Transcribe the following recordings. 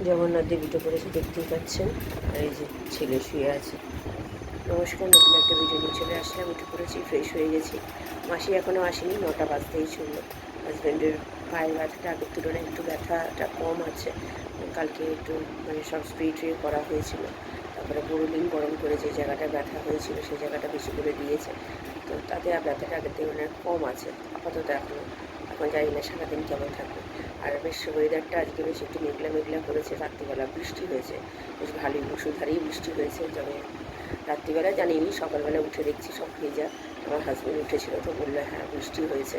জগন্নাথ দেব উঠে পড়েছে, দেখতেই পাচ্ছেন। আর এই যে ছেলে শুয়ে আছে। নমস্কার, নতুন একটা ভিডিও নিয়ে চলে আসলাম। উঠে পড়েছি, ফ্রেশ হয়ে গেছি। মাসি এখনও আসেনি, 9টা বাজতেই চললো। হাজব্যান্ডের পায়ের ব্যথাটা আগের তুলনায় একটু ব্যথাটা কম আছে। কালকে একটু মানে সব স্প্রে ট্রে করা হয়েছিল, তারপরে বোরোলিন গরম করে যে জায়গাটা ব্যথা হয়েছিল সেই জায়গাটা বেশি করে দিয়েছে। তো তাতে আর ব্যথাটা আগের থেকে অনেক কম আছে আপাতত। এখন জানি না সারাদিন কেমন থাকবে। আর বেশ ওয়েদারটা আজকে বেশ একটু মেঘলা মেঘলা করেছে। রাত্রিবেলা বৃষ্টি হয়েছে, বেশ ভালোই মুষলধারেই বৃষ্টি হয়েছে। তবে রাত্রিবেলা জানিনি, সকালবেলা উঠে দেখছি সব ভেজা। আমার হাজব্যান্ড উঠেছিল তো বললো হ্যাঁ বৃষ্টি হয়েছে।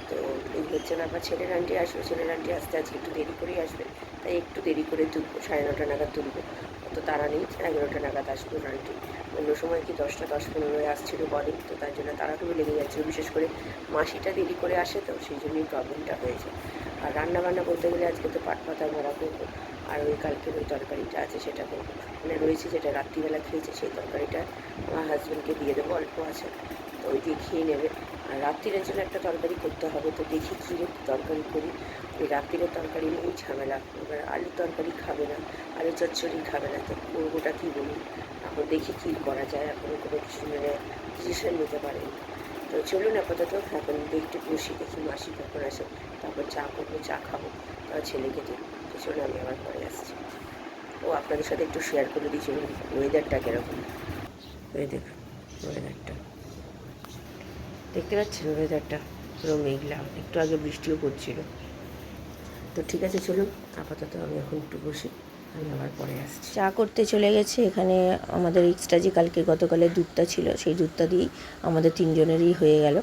তো এই হচ্ছে ব্যাপার। ছেলের আন্টি আসবে, ছেলের আন্টি আসতে আজকে একটু দেরি করেই আসবে, তাই একটু দেরি করে তুলবো। 9:30 নাগাদ তুলবো, অত তাড়া নেই। 11টা নাগাদ আসবে আন্টি। অন্য সময় কি 10টা 10-15 আসছিল বলেন, তো তার জন্য তাড়াহুড়ো লেগে যাচ্ছিলো। বিশেষ করে মাসিটা দেরি করে আসে, তো সেই জন্যই প্রবলেমটা হয়েছে। আর রান্নাবান্না বলতে গেলে আজকে তো পাট পাতা বড়া করবো, আর ওই কালকের ওই তরকারিটা আছে সেটা করবো। মানে রয়েছে যেটা রাত্রিবেলা খেয়েছে সেই তরকারিটা আমার হাজব্যান্ডকে দিয়ে দেবো, অল্প আছে, তো ওই দিয়ে খেয়ে নেবে। আর রাত্রিরের জন্য একটা তরকারি করতে হবে, তো দেখি কী তরকারি করি। ওই রাত্রিরের তরকারি নিয়েই ঝামেলা। এবার আলুর তরকারি খাবে না, আলু চচ্চড়ি খাবে না, তো করবোটা কী বলুন। এখন দেখি কী করা যায়, এখনও কোনো কিছু মানে ডিসিশন নিতে পারিনি। তো চলুন আপাতত এখন একটু বসি, দেখি মাসি কখন আসে, তারপর চা করবো, চা খাবো, তারপর ছেলেকে দিই। তো চলুন আমি আবার পরে আসছি। ও আপনাদের সাথে একটু শেয়ার করে দিচ্ছি ওয়েদারটা কীরকম। ওই দেখুন ওয়েদারটা দেখতে পাচ্ছেন, ওয়েদারটা পুরো মেঘলা, একটু আগে বৃষ্টিও পড়ছিল। তো ঠিক আছে, চলুন আপাতত আমি এখন একটু বসি, আমি আবার পরে আসছি। চা করতে চলে গেছে। এখানে আমাদের এক্সট্রা যে কালকে গতকালের দুধটা ছিল সেই দুধটা দিয়েই আমাদের তিনজনেরই হয়ে গেল।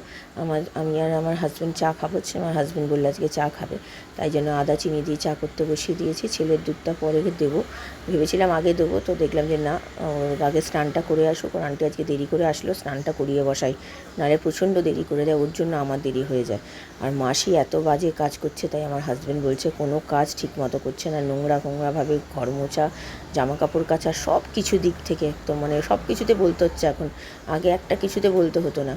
আমি আর আমার হাজব্যান্ড চা খাবো। আমার হাজব্যান্ড বললো আজকে চা খাবে, তাই জন্য আদা চিনি দিয়ে চা করতে বসিয়ে দিয়েছি। ছেলের দুধটা পরে দেবো, ভেবেছিলাম আগে দেবো, তো দেখলাম যে না, আগে স্নানটা করে আসুক। ওর আন্টি আজকে দেরি করে আসলো, স্নানটা করিয়ে বসাই, নাহলে প্রচণ্ড দেরি করে দেয়, ওর জন্য আমার দেরি হয়ে যায়। আর মাসি এত বাজে কাজ করছে, তাই আমার হাজব্যান্ড বলছে কোনো কাজ ঠিক মতো করছে না, নোংরাভাবে ঘর মোছা, জামা কাপড় কাচা, সব কিছু দিক থেকে তো মানে সব কিছুতে বলতে হচ্ছে এখন। আগে একটা কিছুতে বলতে হতো না,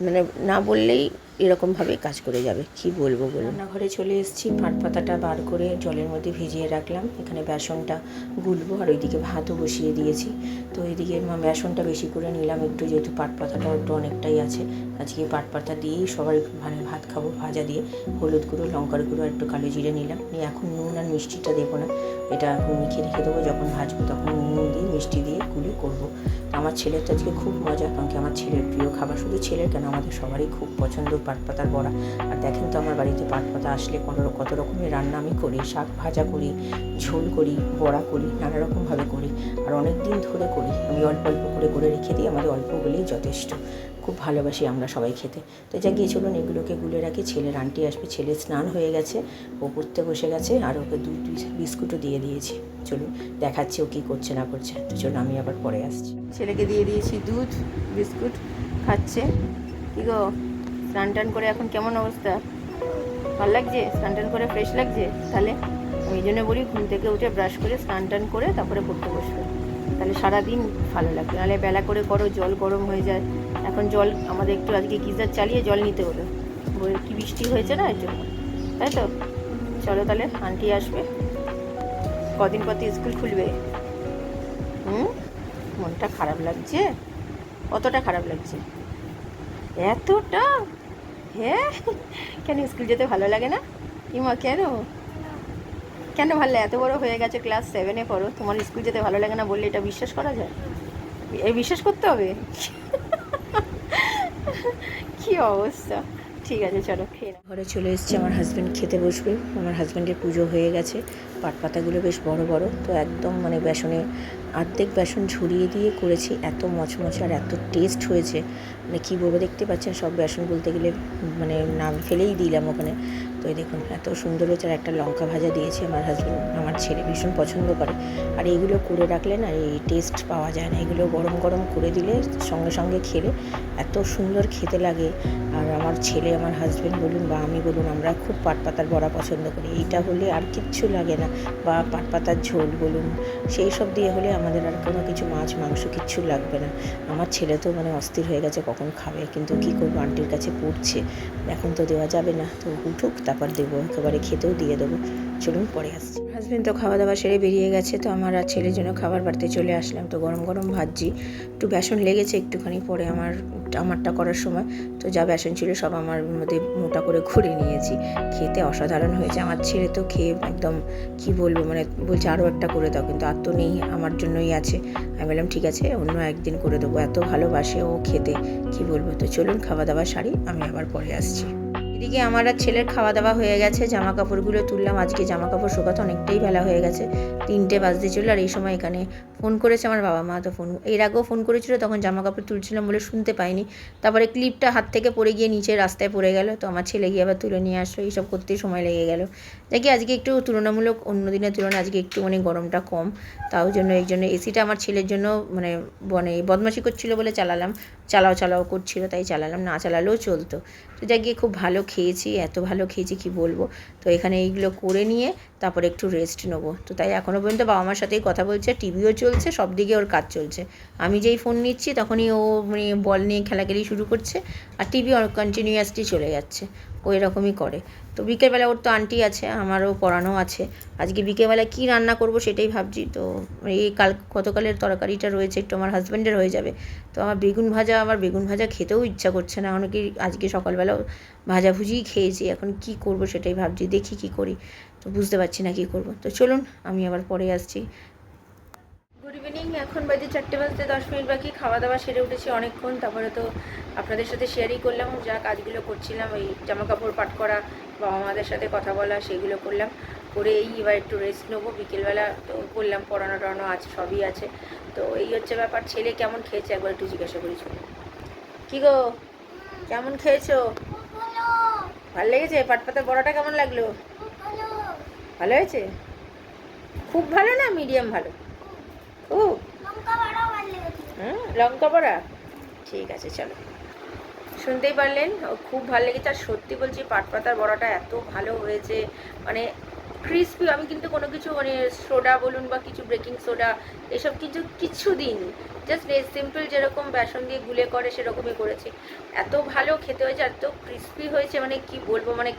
মানে না বললেই এরকমভাবেই কাজ করে যাবে। কি বলবো বলুন। রান্নাঘরে চলে এসেছি, পাট পাতাটা বার করে জলের মধ্যে ভিজিয়ে রাখলাম। এখানে বেসনটা গুলবো, আর ওইদিকে ভাতও বসিয়ে দিয়েছি। তো এইদিকে বেসনটা বেশি করে নিলাম একটু, যেহেতু পাট পাতাটা একটু অনেকটাই আছে। আজকে পাট পাতা দিয়েই সবাই মানে ভাত খাবো, ভাজা দিয়ে। হলুদ গুঁড়ো, লঙ্কার গুঁড়ো, একটু কালো জিরে নিলাম নিয়ে এখন নুন আর মিষ্টিটা দেবো না, এটা এখন মেখে রেখে দেবো, যখন ভাজবো তখন নুন দিয়ে মিষ্টি দিয়ে গুলে করবো। আমার ছেলের তো আজকে খুব মজা, কারণ কি আমার ছেলের প্রিয় খাবার, শুধু ছেলের কেন আমাদের সবারই খুব পছন্দ পাট পাতার বড়া। আর দেখেন তো আমার বাড়িতে পাট পাতা আসলে কত রকমের রান্না আমি করি, শাক ভাজা করি, ঝোল করি, বড়া করি, নানা রকমভাবে করি। আর অনেক দিন ধরে করি আমি, অল্প অল্প করে রেখে দিই, আমাদের অল্পগুলোই যথেষ্ট। খুব ভালোবাসি আমরা সবাই খেতে। তো যা গিয়ে চলুন এগুলোকে গুলে রাখি। ছেলের আন্টি আসবে, ছেলে স্নান হয়ে গেছে, ও পড়তে বসে গেছে, আর ওকে দুধ বিস্কুটও দিয়ে দিয়েছি। চলুন দেখাচ্ছি ও কী করছে না করছে। তো চলুন আমি আবার পরে আসছি। ছেলেকে দিয়ে দিয়েছি দুধ বিস্কুট, খাচ্ছে। কী গো, স্নান টান করে এখন কেমন অবস্থা? ভালো লাগছে? স্নান টান করে ফ্রেশ লাগছে? তাহলে আমি এই জন্য বলি ঘুম থেকে উঠে ব্রাশ করে স্নান টান করে তারপরে পড়তে বসবে, তাহলে সারাদিন ভালো লাগবে। নাহলে বেলা করে করো, জল গরম হয়ে যায়। এখন জল আমাদের একটু আজকে গিজার চালিয়ে জল নিতে হলো, কি বৃষ্টি হয়েছে না, এর জন্য। তাই তো চলো তাহলে, আন্টি আসবে। কদিন পর তো স্কুল খুলবে। মনটা খারাপ লাগছে? কতটা খারাপ লাগছে? এতটা? হ্যাঁ, কেন স্কুল যেতে ভালো লাগে না? কিমা কেন কেন ভালো লাগে? এত বড় হয়ে গেছে, ক্লাস 7-এ পড়ো, তোমার স্কুল যেতে ভালো লাগে না বললে এটা বিশ্বাস করা যায়? এই বিশ্বাস করতে হবে? কি অবস্থা। ঠিক আছে চলো খেয়ে নাও। ঘরে চলে এসেছি, আমার হাজব্যান্ড খেতে বসবে। আমার হাজব্যান্ডের পুজো হয়ে গেছে। পাট পাতাগুলো বেশ বড় বড়, তো একদম মানে বেসনে অর্ধেক বেসন ঝরিয়ে দিয়ে করেছি, এত মচমচে আর এত টেস্ট হয়েছে, মানে কী বলবো। দেখতে পাচ্ছেন সব বেসন বলতে গেলে মানে নাম ফেলেই দিলাম ওখানে। তো এই দেখুন এত সুন্দর হয়েছে। আর একটা লঙ্কা ভাজা দিয়েছি, আমার হাজব্যান্ড আমার ছেলে ভীষণ পছন্দ করে। আর এইগুলো করে রাখলে না এই টেস্ট পাওয়া যায় না, এগুলো গরম গরম করে দিলে সঙ্গে সঙ্গে খেলে এত সুন্দর খেতে লাগে। আর আমার ছেলে, আমার হাজব্যান্ড বলুন বা আমি বলুন, আমরা খুব পাট পাতার বড়া পছন্দ করি। এইটা হলে আর কিচ্ছু লাগে না, বা পাট পাতার ঝোল বলুন, সেই সব দিয়ে হলে আমাদের আর কোনো কিছু মাছ মাংস কিচ্ছু লাগবে না। আমার ছেলে তো মানে অস্থির হয়ে গেছে কখন খাবে, কিন্তু কী করবো, আন্টির কাছে পড়ছে, এখন তো দেওয়া যাবে না, তো উঠুক তারপর দেবো, একেবারে খেতেও দিয়ে দেবো। চলুন পরে আসছি। হাজব্যান্ড তো খাওয়া দাওয়া সেরে বেরিয়ে গেছে, তো আমার আর ছেলের জন্য খাবার বাড়তে চলে আসলাম। তো গরম গরম ভাজি, একটু বেসন লেগেছে একটুখানি পরে আমারটা করার সময়। তো যা বেসন ছিল সব আমার মধ্যে মোটা করে ঘুরে নিয়েছি। খেতে অসাধারণ হয়েছে। আমার ছেলে তো খেয়ে একদম কি বলবো, মানে বলছে আরও একটা করে দাও, কিন্তু আর তো নেই, আমার জন্যই আছে। আমি বললাম ঠিক আছে, অন্য একদিন করে দেবো। এত ভালোবাসে ও খেতে, কি বলবো। তো চলুন খাওয়া দাওয়া সারি, আমি আবার পরে আসছি। এদিকে আমার আর ছেলের খাওয়া দাওয়া হয়ে গেছে, জামা কাপড়গুলো তুললাম। আজকে জামা কাপড় শোকাতে অনেকটাই বেলা হয়ে গেছে, 3টে বাজতে চললো। আর এই সময় এখানে ফোন করেছে আমার বাবা মা। তো এর আগেও ফোন করেছিল, তখন জামা কাপড় তুলছিলাম বলে শুনতে পাইনি। তারপরে ক্লিপটা হাত থেকে পড়ে গিয়ে নিচে রাস্তায় পড়ে গেল, তো আমার ছেলে গিয়ে আবার তুলে নিয়ে আসলো। এইসব করতেই সময় লেগে গেল। দেখি আজকে একটু তুলনামূলক অন্য দিনের তুলনায় আজকে একটু মানে গরমটা কম, তাও জন্য এই জন্য এসিটা আমার ছেলের জন্য মানে বদমাশি করছিল বলে চালাও করছিল, তাই চালালাম, না চালালেও চলতো। তো যাই গিয়ে খুব ভালো খেয়েছি, এত ভালো খেয়েছি কি বলবো। তো এখানে এইগুলো করে নিয়ে তারপরে একটু রেস্ট নেবো। তো তাই এখনও পর্যন্ত বাবা মার সাথেই কথা বলছে, টিভিও চলছে, সব দিকে ওর কাজ চলছে। আমি যেই ফোন নিচ্ছি তখনই ও মানে বল নিয়ে খেলাখেলি শুরু করছে, আর টিভি কন্টিনিউয়াসলি চলে যাচ্ছে। ও এরকমই করে। তো বিকেলবেলা ওর তো আন্টি আছে, আমারও পড়ানো আছে। আজকে বিকেলবেলা কী রান্না করব সেটাই ভাবছি। তো এই গতকালের তরকারিটা রয়েছে, একটু আমার হাজব্যান্ডের হয়ে যাবে। তো আমার বেগুন ভাজা খেতেও ইচ্ছা করছে না, অনেকে আজকে সকালবেলাও ভাজাভুজিই খেয়েছি। এখন কি করব সেটাই ভাবছি, দেখি কি করি। তো বুঝতে পারছি না কি করব। তো চলুন আমি আবার পরে আসছি। গুড ইভিনিং, এখন বাজে 4টে বাজতে 10 মিনিট বাকি। খাওয়া দাওয়া সেরে উঠেছি অনেকক্ষণ। তারপরে তো আপনাদের সাথে শেয়ারই করলাম যা কাজগুলো করছিলাম, ওই জামা কাপড় পাট করা, বাবা মাদের সাথে কথা বলা, সেগুলো করলাম। করে এবার একটু রেস্ট নেবো। বিকেলবেলা তো বললাম পড়ানো টড়ানো আছে, সবই আছে। তো এই হচ্ছে ব্যাপার। ছেলে কেমন খেয়েছে একবার একটু জিজ্ঞাসা করি। কী গো, কেমন খেয়েছো? ভালো লেগেছে? পাটপাতার বড়াটা কেমন লাগলো? ভালো হয়েছে? খুব ভালো না মিডিয়াম ভালো? খুব লঙ্কা বড়া, ঠিক আছে চলো। শুনতেই পারলেন, খুব ভালো লেগেছে। আর সত্যি বলছি পাটপাতার বড়াটা এত ভালো হয়েছে, মানে ক্রিসপি। আমি কিন্তু কোনো কিছু মানে সোডা বলুন বা কিছু বেকিং সোডা এসব কিছু দিইনি, জাস্ট সিম্পল যেরকম বেসন দিয়ে গুলে করে সেরকমই করেছি। এত ভালো খেতে হয়েছে, এত ক্রিসপি হয়েছে, মানে কি বলবো, মানে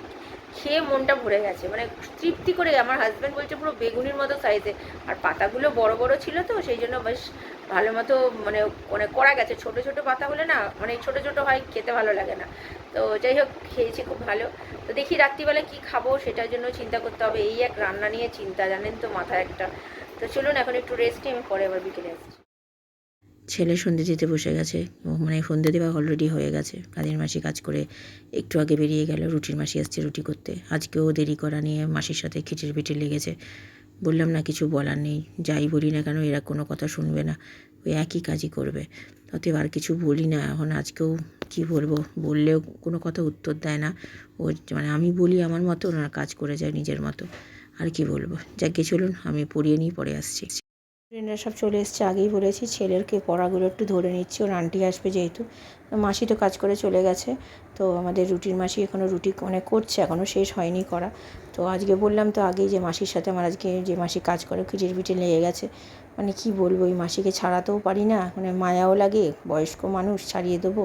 খেয়ে মনটা ভরে গেছে, মানে তৃপ্তি করে। আমার হাজব্যান্ড বলছে পুরো বেগুনির মতো সাইজে, আর পাতাগুলো বড় বড় ছিল, তো সেই জন্য বেশ ভালো মতো মানে মানে করা গেছে। ছোট ছোট পাতা হলে না, মানে ছোট ছোট হয়, খেতে ভালো লাগে না। তো যাই হোক, খেয়েছি খুব ভালো। তো দেখি রাত্রিবেলা কি খাবো সেটার জন্য চিন্তা করতে হবে। এই এক রান্না নিয়ে চিন্তা, জানেন তো, মাথায় একটা। তো চলুন এখন একটু রেস্ট নিই, আমি পরে আবার বিকেলে আসছি। ছেলে সন্ধে দিতে বসে গেছে, মানে সন্ধে দেওয়া অলরেডি হয়ে গেছে। কাজের মাসি কাজ করে একটু আগে বেরিয়ে গেল, রুটির মাসি আসছে রুটি করতে। আজকেও দেরি করা নিয়ে মাসির সাথে খিচির পিটির লেগেছে। বললাম না কিছু বলার নেই, যাই বলি না কেন এরা কোনো কথা শুনবে না, ওই একই কাজই করবে। অতএব আর কিছু বলি না। এখন আজকেও কি বলবো, বললেও কোনো কথা উত্তর দেয় না। ও মানে আমি বলি আমার মতো, ওনারা কাজ করে যায় নিজের মতো। আর কি বলবো, যাকে চলুন আমি পড়িয়ে নিই, পরে আসছি। ফ্রেন্ডরা সব চলে এসছে, আগেই বলেছি। ছেলেরকে পড়াগুলো একটু ধরে নিচ্ছি, ওর আন্টি আসবে যেহেতু। মাসি তো কাজ করে চলে গেছে। তো আমাদের রুটির মাসি এখনও রুটি মানে করছে, এখনও শেষ হয়নি করা। তো আজকে বললাম তো আগেই যে মাসির সাথে আমার আজকে যে মাসি কাজ করে খিচির পিঠে লেগে গেছে। মানে কি বলবো, এই মাসিকে ছাড়াতেও পারি না, মানে মায়াও লাগে। বয়স্ক মানুষ, ছাড়িয়ে দেবো?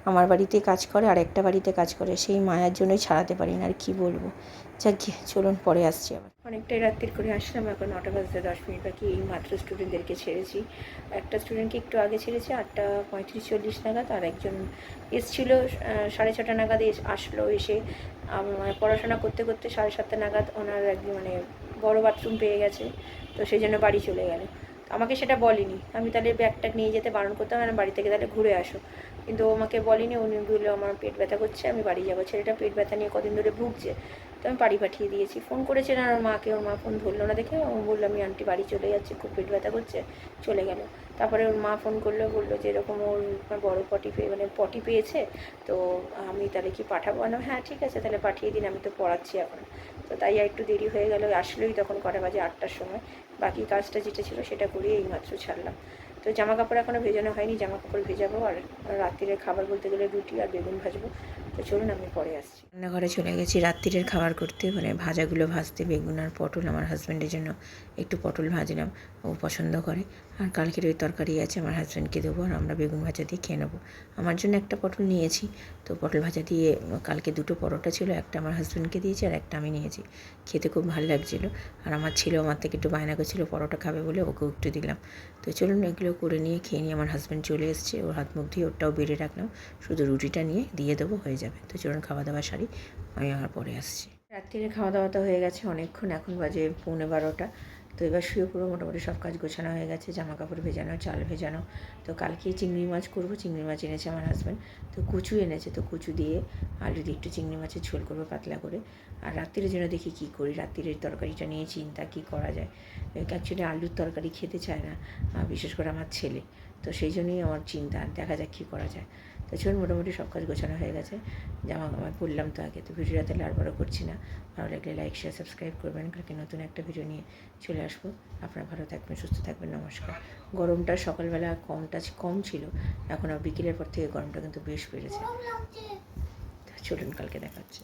আমার বাড়িতে কাজ করে আর একটা বাড়িতে কাজ করে, সেই মায়ার জন্যই ছাড়াতে পারি না। আর কি বলবো, যাক চলুন পরে আসছি আবার। অনেকটাই রাত্রির করে আসলাম, এখন 9টা বাজতে 10 মিনিট বাকি। এই মাত্র স্টুডেন্টদেরকে ছেড়েছি। একটা স্টুডেন্টকে একটু আগে ছেড়েছি, 8:35-40 নাগাদ। আর একজন এসছিল 6:30 নাগাদ আসলো। এসে মানে পড়াশোনা করতে করতে 7:30 নাগাদ ওনার একদিন মানে বড় বাথরুম পেয়ে গেছে, তো সেই জন্য বাড়ি চলে গেল। আমাকে সেটা বলেনি, আমি তাহলে ব্যাগটা নিয়ে যেতে বারণ করতাম, আমি বাড়ি থেকে তাহলে ঘুরে আসো। কিন্তু ও আমাকে বলেনি, উনি বললো আমার পেট ব্যথা করছে, আমি বাড়ি যাবো। ছেলেটা পেট ব্যথা নিয়ে কদিন ধরে ভুগছে, তো আমি বাড়ি পাঠিয়ে দিয়েছি। ফোন করেছিলেন ওর মাকে, ওর মা ফোন ধরলো না দেখে ও বললো আমি আন্টি বাড়ি চলে যাচ্ছি, খুব পেট ব্যথা করছে, চলে গেল। তারপরে ওর মা ফোন করলো, বললো যে এরকম ওর বড় পটি পেয়েছে, তো আমি তাহলে কি পাঠাবো? না হ্যাঁ ঠিক আছে তাহলে পাঠিয়ে দিন, আমি তো পড়াচ্ছি এখন। তো তাই একটু দেরি হয়ে গেল, আসলেই তখন কটা বাজে, 8টার সময়। বাকি কাজটা যেটা ছিল সেটা করিয়ে এইমাত্র ছাড়লাম। তো জামা কাপড় এখনও ভেজানো হয়নি, জামা কাপড় ভেজাবো। আর রাত্রিরে খাবার বলতে গেলে রুটি আর বেগুন ভাজবো। তো চলুন আমি পরে আসছি। রান্নাঘরে চলে গেছি রাত্রিরের খাবার করতে, মানে ভাজাগুলো ভাজতে। বেগুন আর পটল, আমার হাজব্যান্ডের জন্য একটু পটল ভাজলাম, ও পছন্দ করে। আর কালকের ওই তরকারি আছে, আমার হাজব্যান্ডকে দেবো, আর আমরা বেগুন ভাজা দিয়ে খেয়ে নেবো। আমার জন্য একটা পটল নিয়েছি, তো পটল ভাজা দিয়ে কালকে 2টো পরোটা ছিল, একটা আমার হাজব্যান্ডকে দিয়েছি আর একটা আমি নিয়েছি। খেতে খুব ভালো লাগছিলো। আর আমার ছেলে আমার থেকে একটু বায়না করছিলো পরোটা খাবে বলে, ওকেও একটু দিলাম। তো চলুন এগুলো করে নিয়ে খেয়ে নিয়ে, আমার হাজব্যান্ড চলে এসছে, ওর হাত মুখ দিয়ে ওটাও বেড়ে রাখলাম, শুধু রুটিটা নিয়ে দিয়ে দেবো, হয়ে যাবে। তো চলুন খাওয়া দাওয়া সারি, আমি আবার পরে আসছি। রাত্রিরে খাওয়া দাওয়া তো হয়ে গেছে অনেকক্ষণ, এখন বাজে 11:15। তো এবার শুয়ে পুরো মোটামুটি সব কাজ গোছানো হয়ে গেছে, জামা কাপড় ভেজানো, চাল ভেজানো। তো কালকে চিংড়ি মাছ করবো, চিংড়ি মাছ এনেছে আমার হাজব্যান্ড, তো কচু এনেছে, তো কচু দিয়ে আলু দিয়ে একটু চিংড়ি মাছের ঝোল করবো পাতলা করে। আর রাত্রিরের জন্য দেখি কী করি, রাত্রিরের তরকারিটা নিয়ে চিন্তা কী করা যায়। অ্যাকচুয়ালি আলুর তরকারি খেতে চায় না, বিশেষ করে আমার ছেলে, তো সেই জন্যই আমার চিন্তা, দেখা যাক কী করা যায়। তো চলুন মোটামুটি সব কাজ গোছানো হয়ে গেছে, জামা কাপড় পরলাম তো আগে। তো ভিডিওটা তাহলে আর বড় করছি না, ভালো লাগলে লাইক শেয়ার সাবস্ক্রাইব করবেন, কালকে নতুন একটা ভিডিও নিয়ে চলে আসবো। আপনারা ভালো থাকবেন, সুস্থ থাকবেন, নমস্কার। গরমটা সকালবেলা কম ছিল, এখন আর বিকেলের পর থেকে গরমটা কিন্তু বেশ বেড়েছে। তো চলুন কালকে দেখা হচ্ছে।